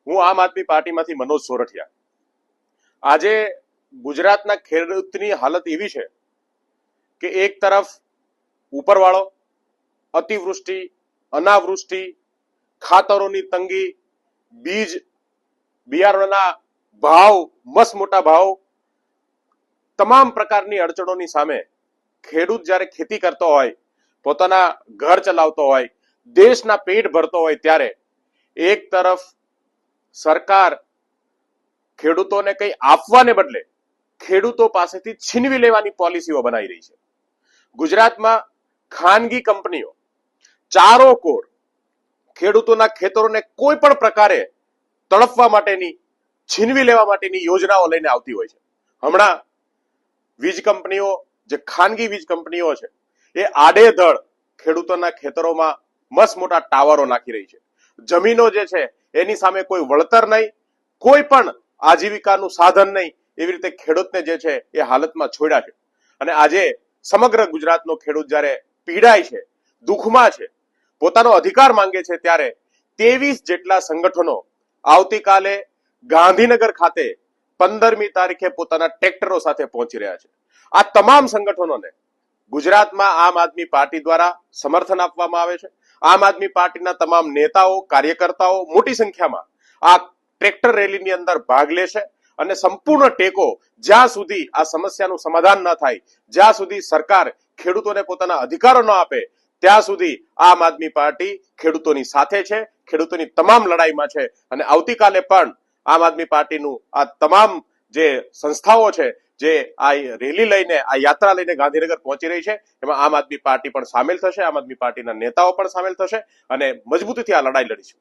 હું આમ આદમી પાર્ટીમાંથી મનોજ સોરઠિયા. આજે ગુજરાતના ખેડૂતની હાલત એવી છે કે એક તરફ ઉપરવાળો અતિવૃષ્ટિ, અનાવૃષ્ટિ, ખાતરોની તંગી, બીજ બિયારણના ભાવ, મસ્ત મોટા ભાવ, તમામ પ્રકારની અડચણોની સામે ખેડૂત જ્યારે ખેતી કરતો હોય, પોતાના ઘર ચલાવતો હોય, દેશના પેટ ભરતો હોય, ત્યારે એક તરફ સરકાર ખેડૂતોને કંઈ આપવાને બદલે ખેડૂતો પાસેથી છીનવી લેવાની પોલિસીઓ બનાવી રહી છે. ગુજરાતમાં ખાનગી કંપનીઓ ચારો કોર ખેડૂતોના ખેતરોને કોઈ પણ પ્રકારે તડપવા માટેની, છીનવી લેવા માટેની યોજનાઓ લઈને આવતી હોય છે. હમણાં વીજ કંપનીઓ, જે ખાનગી વીજ કંપનીઓ છે, એ આડેધડ ખેડૂતોના ખેતરોમાં મસ્ત મોટા ટાવરો નાખી રહી છે. જમીનો જે છે એની સામે કોઈ વળતર નહીં, કોઈ પણ આજીવિકાનું સાધન નહીં, એવી રીતે ખેડૂતને જે છે એ હાલતમાં છોડ્યા છે. અને આજે સમગ્ર ગુજરાતનો ખેડૂત જ્યારે પીડાય છે, દુઃખમાં છે, પોતાનો અધિકાર માંગે છે, ત્યારે 23 જેટલા સંગઠનો આવતીકાલે ગાંધીનગર ખાતે 15મી તારીખે પોતાના ટ્રેક્ટરો સાથે પહોંચી રહ્યા છે. આ તમામ સંગઠનોને ગુજરાતમાં આમ આદમી પાર્ટી દ્વારા સમર્થન આપવામાં આવે છે. આમ આદમી પાર્ટીના તમામ નેતાઓ, કાર્યકર્તાઓ મોટી સંખ્યામાં આ ટ્રેક્ટર રેલીની અંદર ભાગ લેશે અને સંપૂર્ણ ટેકો, જ્યાં સુધી આ સમસ્યાનું સમાધાન ન થાય, જ્યાં સુધી સરકાર ખેડૂતોને પોતાના અધિકારો ન આપે, ત્યાં સુધી આમ આદમી પાર્ટી ખેડૂતોની સાથે છે, ખેડૂતોની તમામ લડાઈમાં છે. અને આવતીકાલે પણ આમ આદમી પાર્ટીનું આ તમામ જે સંસ્થાઓ છે, જે આ રેલી લઈને, આ યાત્રા લઈને ગાંધીનગર પહોંચી રહી છે, એમાં આમ આદમી પાર્ટી પણ સામેલ થશે, આમ આદમી પાર્ટીના નેતાઓ પણ સામેલ થશે અને મજબૂતીથી આ લડાઈ લડીશું.